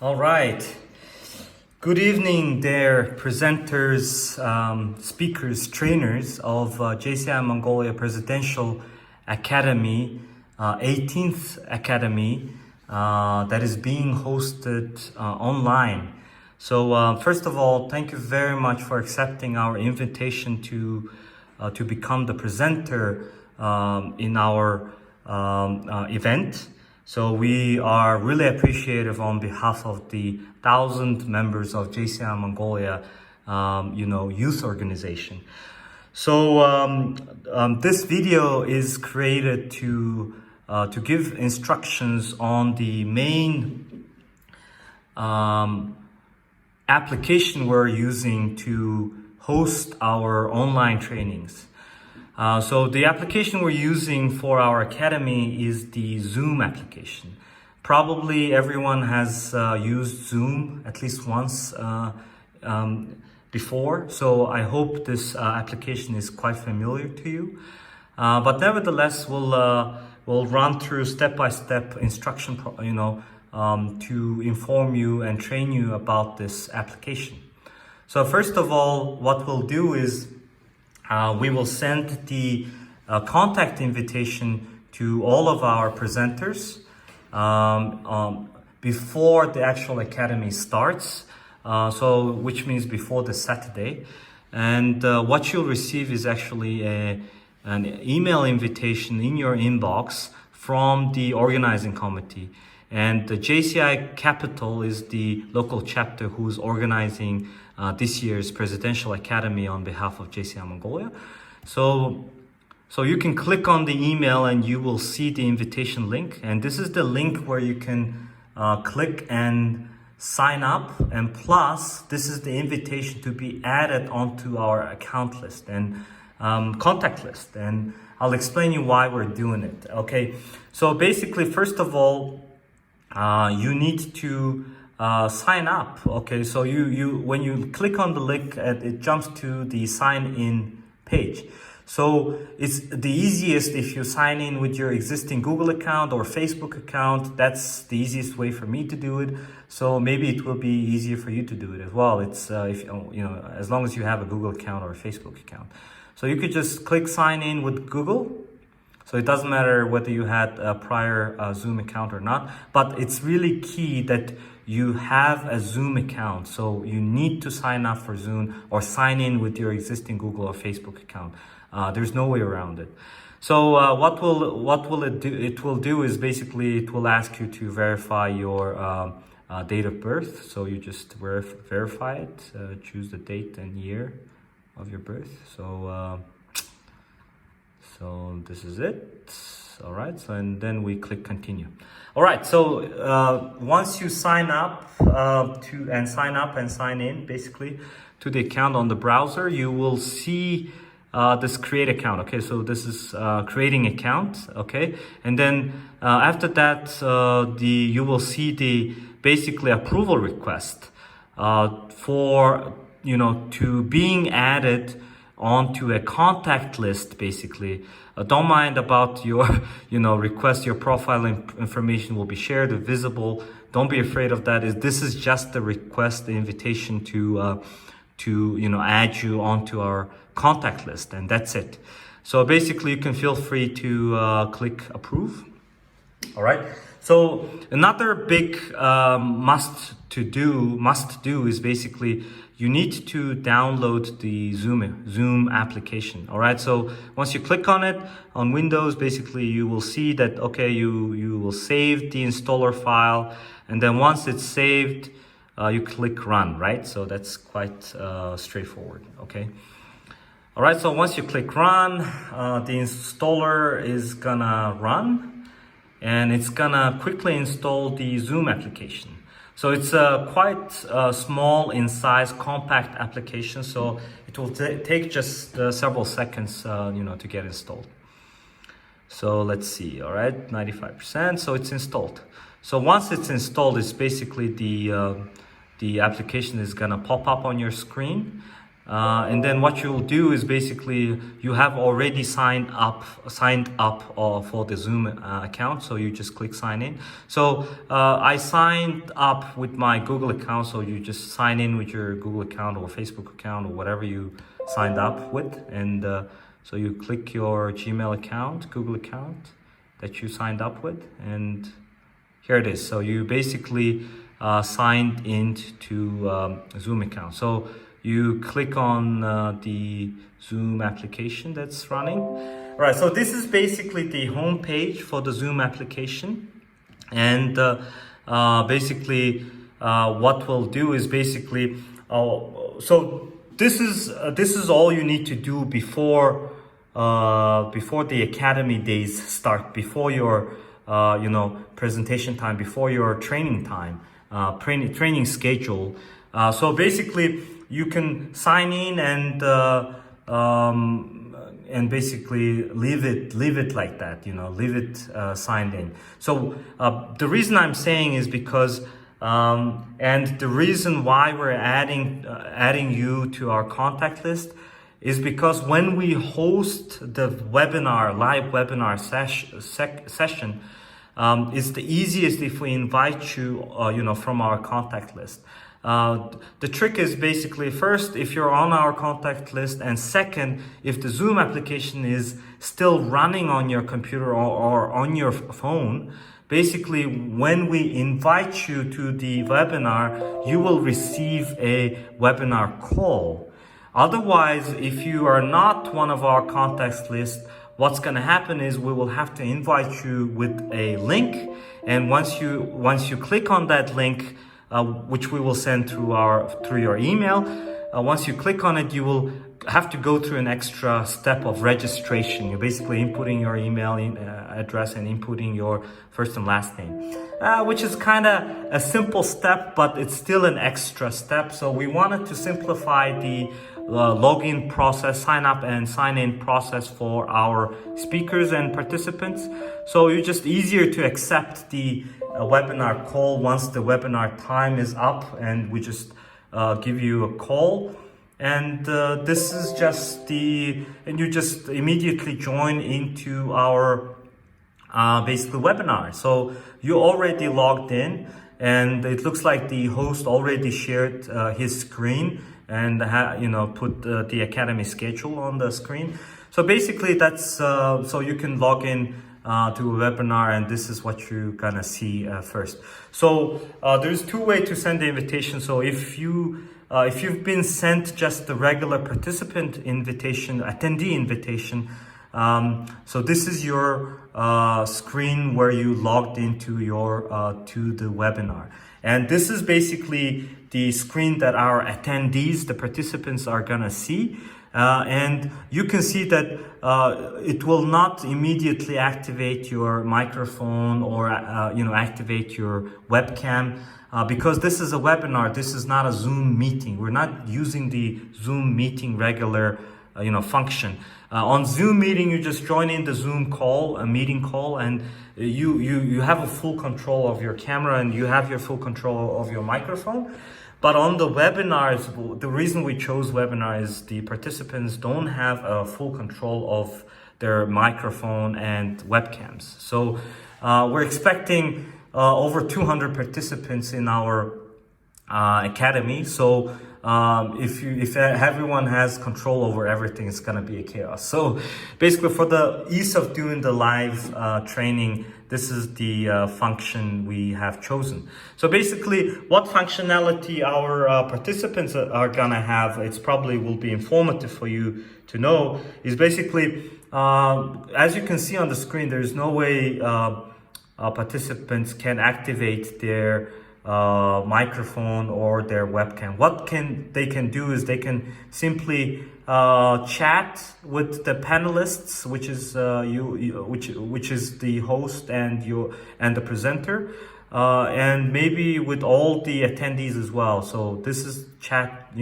All right. Good evening, there, presenters, speakers, trainers of JCI Mongolia Presidential Academy, 18th Academy, that is being hosted online. So first of all, thank you very much for accepting our invitation to become the presenter in our event. So we are really appreciative on behalf of the 1,000 members of JCI Mongolia, youth organization. So this video is created to give instructions on the main application we're using to host our online trainings. So the application we're using for our academy is the Zoom application. Probably everyone has used Zoom at least once before, so I hope this application is quite familiar to you. But nevertheless, we'll run through step-by-step instruction, to inform you and train you about this application. So first of all, what we'll do is we will send the contact invitation to all of our presenters before the actual academy starts, which means before the Saturday. And what you'll receive is actually an email invitation in your inbox from the organizing committee. And the JCI Capital is the local chapter who's organizing this year's Presidential Academy on behalf of JCI Mongolia. So you can click on the email and you will see the invitation link. And this is the link where you can click and sign up. And plus, this is the invitation to be added onto our account list and contact list. And I'll explain you why we're doing it. Okay, so basically, first of all, you need to sign up. Okay, so when you click on the link, it jumps to the sign in page. So it's the easiest if you sign in with your existing Google account or Facebook account. That's the easiest way for me to do it. So maybe it will be easier for you to do it as well. It's if as long as you have a Google account or a Facebook account. So you could just click sign in with Google. So it doesn't matter whether you had a prior Zoom account or not, but it's really key that you have a Zoom account. So you need to sign up for Zoom or sign in with your existing Google or Facebook account. There's no way around it. So what will it do? It will do is basically it will ask you to verify your date of birth. So you just verify it, choose the date and year of your birth. So this is it. All right, so and then we click continue. All right, so once you sign up and sign in basically to the account on the browser, you will see this create account. Okay, so this is creating account. Okay, and then after that, you will see the basically approval request for to being added onto a contact list. Basically, don't mind about your request. Your profile information will be shared or visible. Don't be afraid of that. This is just the request, the invitation to add you onto our contact list, and that's it. So basically you can feel free to click approve. All right, so another big must do is basically you need to download the Zoom application. All right, so once you click on it on Windows, basically you will see that, okay, you will save the installer file, and then once it's saved, you click run, right? So that's quite straightforward. Okay. All right, so once you click run, the installer is gonna run, and it's gonna quickly install the Zoom application. So it's quite small in size, compact application. So it will take just several seconds, to get installed. So let's see. All right, 95%. So it's installed. So once it's installed, it's basically the application is gonna pop up on your screen, And then what you'll do is basically you have already signed up for the Zoom account, so you just click sign in. So I signed up with my Google account, so you just sign in with your Google account or Facebook account or whatever you signed up with, and so you click your Gmail account, Google account that you signed up with, and here it is. So you basically signed into Zoom account. So you click on the Zoom application that's running. All right, so this is basically the home page for the Zoom application. And basically what we'll do is basically, so this is all you need to do before the Academy days start, before your presentation time, before your training time, training schedule. So basically, you can sign in and basically leave it like that, leave it signed in. So the reason I'm saying is because and the reason why we're adding you to our contact list is because when we host the live webinar session, it's the easiest if we invite you, from our contact list. The trick is basically, first, if you're on our contact list, and second, if the Zoom application is still running on your computer or on your phone, basically when we invite you to the webinar, you will receive a webinar call. Otherwise, if you are not one of our contact list, what's going to happen is we will have to invite you with a link, and once you click on that link, which we will send through your email. Once you click on it, you will have to go through an extra step of registration. You're basically inputting your email address and inputting your first and last name, which is kind of a simple step, but it's still an extra step. So we wanted to simplify the login process, sign up and sign in process for our speakers and participants. So it's just easier to accept the webinar call once the webinar time is up, and we just give you a call, and this is just and you just immediately join into our basically webinar. So you already logged in, and it looks like the host already shared his screen and put the Academy schedule on the screen. So basically that's so you can log in to a webinar, and this is what you're gonna see first. So there's two ways to send the invitation. So if you've been sent just the regular participant invitation, attendee invitation, so this is your screen where you logged into your to the webinar, and this is basically the screen that our attendees, the participants, are gonna see. And you can see that it will not immediately activate your microphone or activate your webcam because this is a webinar. This is not a Zoom meeting. We're not using the Zoom meeting regular function. On Zoom meeting, you just join in the Zoom call, a meeting call, and you have a full control of your camera, and you have your full control of your microphone. But on the webinars, the reason we chose webinar is the participants don't have a full control of their microphone and webcams. So we're expecting over 200 participants in our academy. So if everyone has control over everything, it's gonna be a chaos. So basically, for the ease of doing the live training, this is the function we have chosen. So basically, what functionality our participants are gonna have, it's probably will be informative for you to know, is basically, as you can see on the screen, there's no way participants can activate their microphone or their webcam. What they can do is they can simply chat with the panelists, which is which is the host and the presenter, and maybe with all the attendees as well. So this is chat,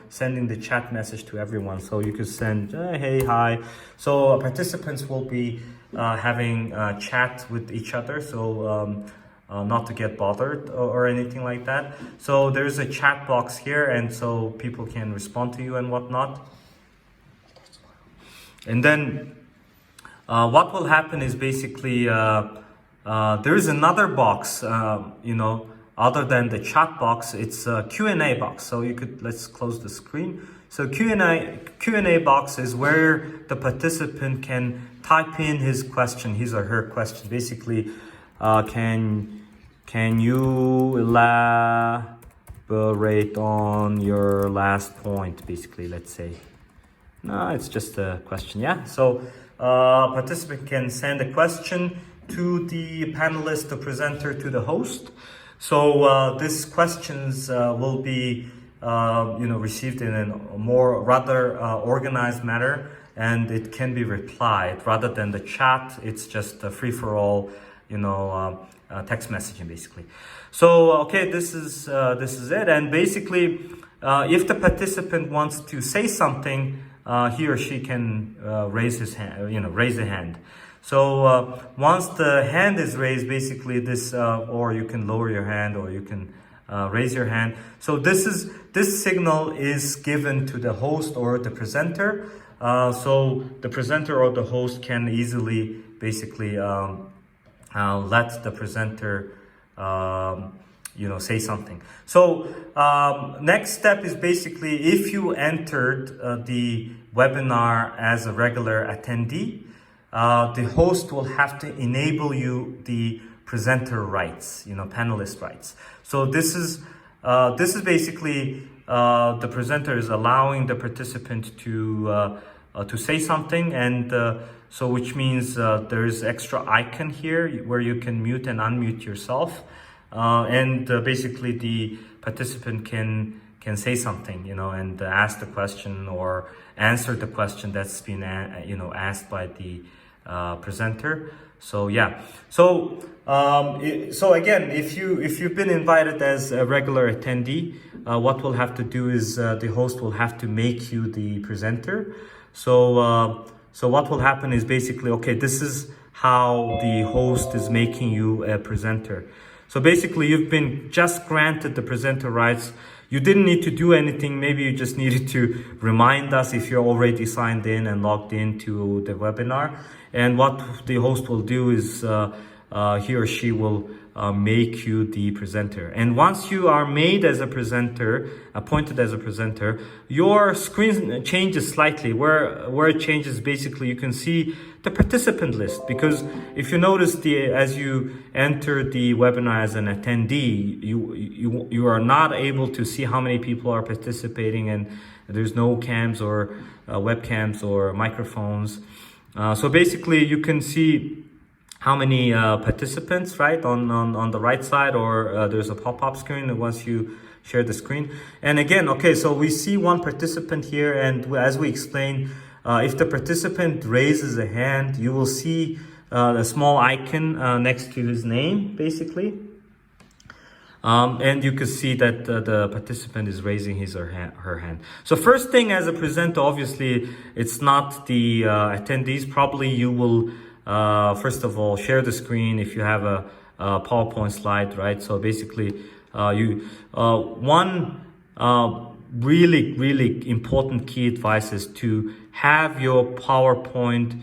sending the chat message to everyone. So you could send hey, hi. So participants will be having chat with each other. So not to get bothered or anything like that. So there's a chat box here, and so people can respond to you and whatnot. And then what will happen is basically there is another box, other than the chat box. It's a Q&A box. So let's close the screen. So Q&A box is where the participant can type in his question, his or her question. Basically, can you elaborate on your last point? Basically, let's say. No, it's just a question. Yeah. So participant can send a question to the panelist, the presenter, to the host. So these questions will be received in a more rather organized manner, and it can be replied rather than the chat. It's just a free-for-all, text messaging basically. So okay, this is it. And basically, if the participant wants to say something, he or she can raise his hand. Raise the hand. So once the hand is raised, basically this, or you can lower your hand, or you can raise your hand. So this signal is given to the host or the presenter. So the presenter or the host can easily basically let the presenter say something. So next step is basically, if you entered the webinar as a regular attendee, the host will have to enable you the presenter rights, panelist rights. So this is basically the presenter is allowing the participant to say something, and so which means there is extra icon here where you can mute and unmute yourself, and basically the participant can say something, and ask the question or answer the question that's been asked by the presenter. So yeah, so again, if you've been invited as a regular attendee, what we'll have to do is the host will have to make you the presenter. So what will happen is basically, okay, this is how the host is making you a presenter. So basically, you've been just granted the presenter rights. You didn't need to do anything. Maybe you just needed to remind us if you're already signed in and logged into the webinar. And what the host will do is he or she will make you the presenter. And once you are made as a presenter, appointed as a presenter, your screen changes slightly. Where it changes, basically, you can see the participant list. Because if you notice, as you enter the webinar as an attendee, you are not able to see how many people are participating, and there's no cams or webcams or microphones. So basically, you can see how many participants, right, on the right side, or there's a pop-up screen once you share the screen. And again, okay, so we see one participant here, and as we explained, if the participant raises a hand, you will see a small icon next to his name, basically. And you can see that the participant is raising his or her hand. So first thing, as a presenter, obviously, it's not the attendees. Probably you will, first of all, share the screen if you have a PowerPoint slide, right? So basically, one really important key advice is to have your PowerPoint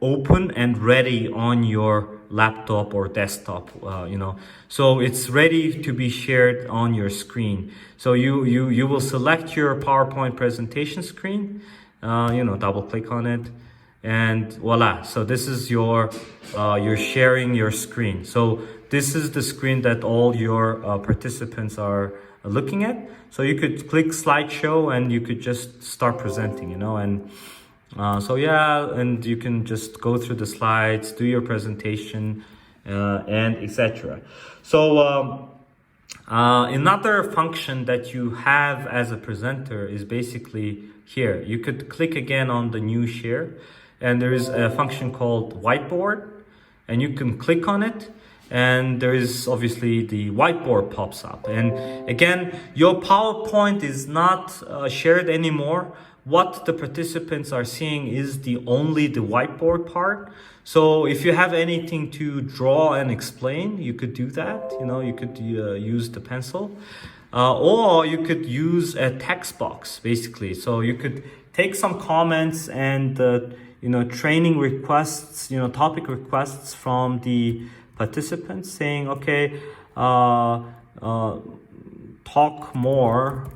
open and ready on your laptop or desktop, so it's ready to be shared on your screen. So you will select your PowerPoint presentation screen, double click on it, and voila. So this is you're sharing your screen. So this is the screen that all your participants are looking at. So you could click slideshow and you could just start presenting, and and you can just go through the slides, do your presentation, and etc. So another function that you have as a presenter is basically here. You could click again on the new share, and there is a function called whiteboard, and you can click on it, and there is obviously the whiteboard pops up. And again, your PowerPoint is not shared anymore what the participants are seeing is only the whiteboard part. So if you have anything to draw and explain, you could do that. You could use the pencil, or you could use a text box basically. So you could take some comments and training requests, topic requests from the participants saying, okay, talk more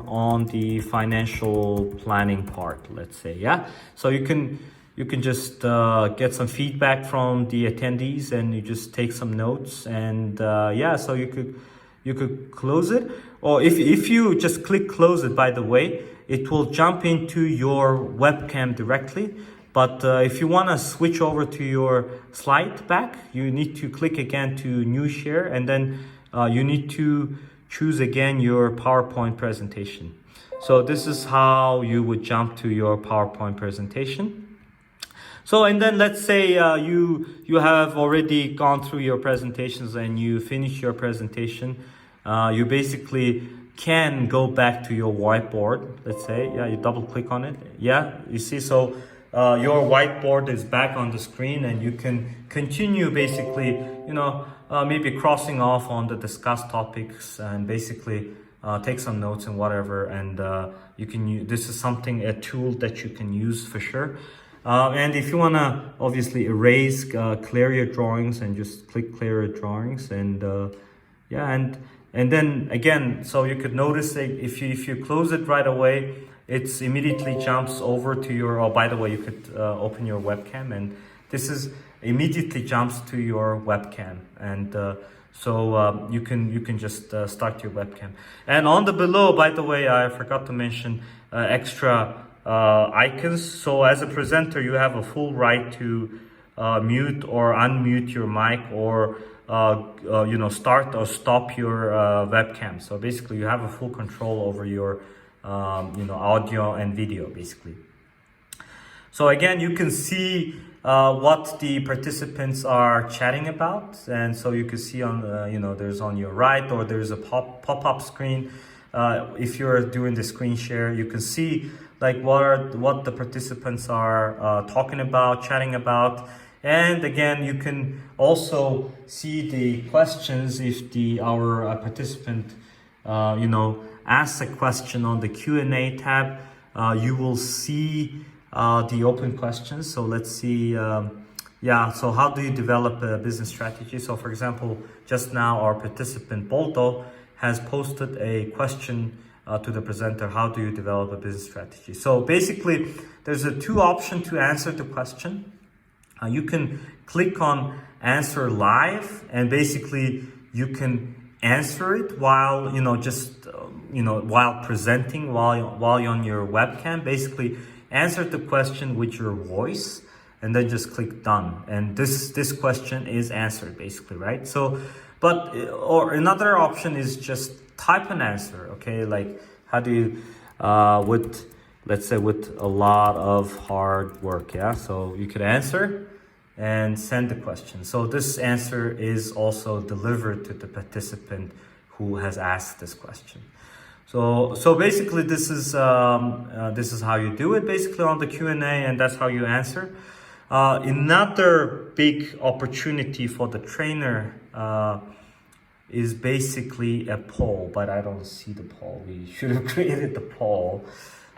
on the financial planning part, let's say. Yeah, so you can just get some feedback from the attendees, and you just take some notes, and so you could close it. Or if you just click close it, by the way, it will jump into your webcam directly. But if you want to switch over to your slide back, you need to click again to new share, and then you need to choose again your PowerPoint presentation. So this is how you would jump to your PowerPoint presentation. So, and then let's say you have already gone through your presentations and you finish your presentation. You basically can go back to your whiteboard. Let's say, you double click on it. You see, so your whiteboard is back on the screen, and you can continue basically, maybe crossing off on the discussed topics, and basically take some notes and whatever. And you can use, this is a tool that you can use for sure. And if you want to obviously erase, clear your drawings, and just click clear your drawings, and and then again, so you could notice that if you close it right away, it's immediately jumps over to your, oh, by the way, you could open your webcam, and this is immediately jumps to your webcam. And so you can just start your webcam. And on the below, by the way, I forgot to mention extra icons. So as a presenter, you have a full right to mute or unmute your mic, or start or stop your webcam. So basically, you have a full control over your audio and video basically. So again, you can see what the participants are chatting about, and so you can see on there's on your right, or there's a pop-up screen. If you're doing the screen share, you can see like what the participants are talking about, chatting about. And again, you can also see the questions if our participant asks a question on the Q&A tab. You will see the open questions. So let's see. So how do you develop a business strategy? So for example, just now our participant Bolto has posted a question to the presenter. How do you develop a business strategy? So basically, there's two options to answer the question. You can click on answer live, and basically you can answer it while while presenting, while you're on your webcam. Basically answer the question with your voice, and then just click done, and this question is answered basically, right? So or another option is just type an answer. Okay, like how do you let's say with a lot of hard work. So you could answer and send the question. So this answer is also delivered to the participant who has asked this question. So basically this is how you do it basically on the Q&A, and that's how you answer. Another big opportunity for the trainer is basically a poll, but I don't see the poll. We should have created the poll.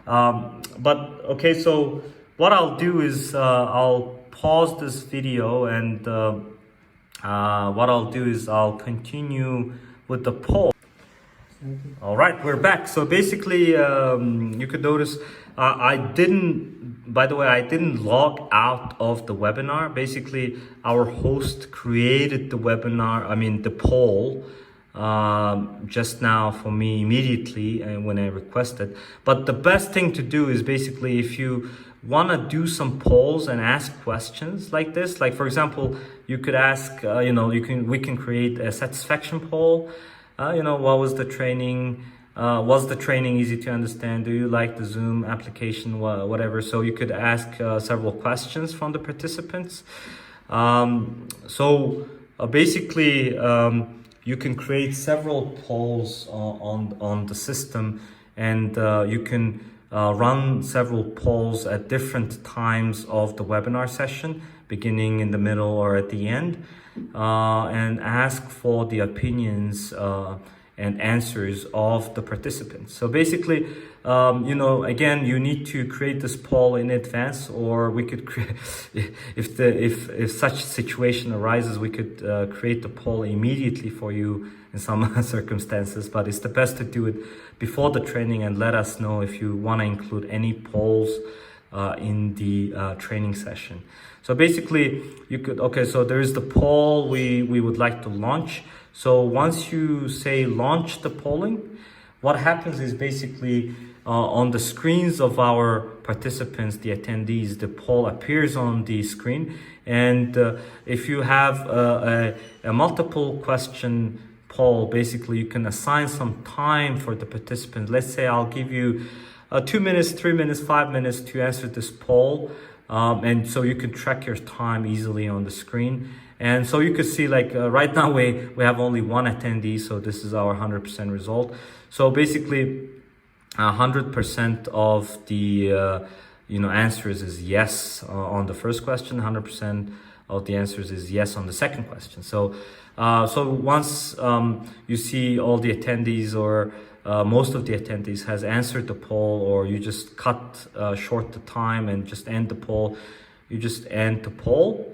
But okay, so what I'll do is I'll pause this video, and what I'll do is I'll continue with the poll. All right, we're back. So basically, you could notice I didn't log out of the webinar. Basically, our host created the webinar, the poll, just now for me immediately, and when I requested. But the best thing to do is basically, if you want to do some polls and ask questions like this, like for example, you could ask, we can create a satisfaction poll. What was the training? Was the training easy to understand? Do you like the Zoom application? Whatever. So you could ask several questions from the participants. Basically, you can create several polls on the system, and you can run several polls at different times of the webinar session, beginning, in the middle, or at the end, and ask for the opinions and answers of the participants. So basically, again, you need to create this poll in advance, or we could create, if such situation arises, we could create the poll immediately for you in some circumstances, but it's the best to do it before the training, and let us know if you want to include any polls in the training session. So basically, you could, so there is the poll we would like to launch. So once you say launch the polling, what happens is basically on the screens of our participants, the attendees, the poll appears on the screen. And if you have a multiple question poll, basically you can assign some time for the participants. Let's say I'll give you 2 minutes, 3 minutes, 5 minutes to answer this poll. And so you can track your time easily on the screen. And so you could see, like right now we have only one attendee, so this is our 100% result. So basically 100% of the answers is yes on the first question, 100% of the answers is yes on the second question. So once you see all the attendees, or most of the attendees has answered the poll, or you just cut short the time and just end the poll, you just end the poll.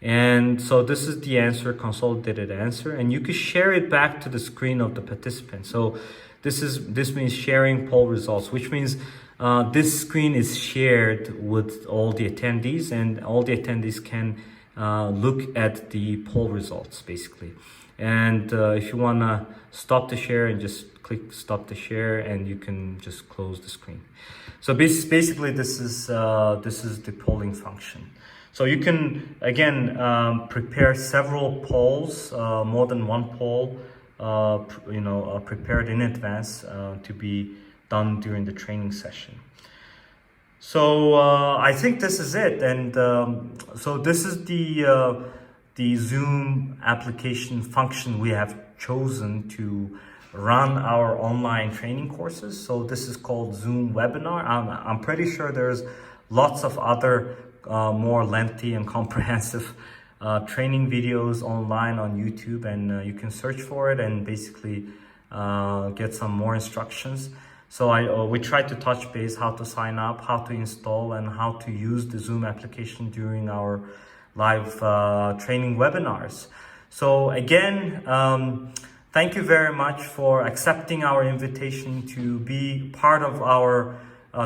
And so this is the answer, consolidated answer, and you can share it back to the screen of the participant. So this means sharing poll results, which means this screen is shared with all the attendees, and all the attendees can look at the poll results basically. And if you want to stop the share, and just click stop the share, and you can just close the screen. So basically this is the polling function. So you can again prepare several polls, more than one poll, prepared in advance to be done during the training session. So I think this is it, and so this is the Zoom application function we have chosen to run our online training courses. So this is called Zoom Webinar. I'm pretty sure there's lots of other more lengthy and comprehensive training videos online on YouTube, and you can search for it and basically get some more instructions. So we try to touch base how to sign up, how to install, and how to use the Zoom application during our live training webinars. So again, thank you very much for accepting our invitation to be part of our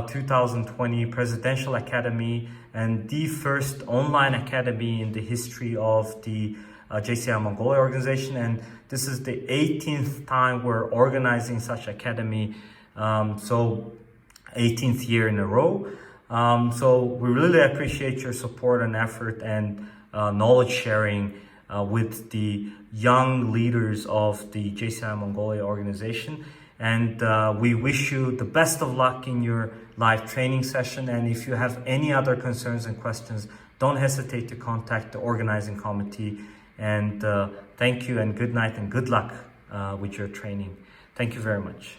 2020 Presidential Academy, and the first online academy in the history of the JCI Mongolia organization. And this is the 18th time we're organizing such academy, so 18th year in a row. So we really appreciate your support and effort and knowledge sharing with the young leaders of the JCI Mongolia organization. And we wish you the best of luck in your live training session. And if you have any other concerns and questions, don't hesitate to contact the organizing committee. And thank you, and good night, and good luck with your training. Thank you very much.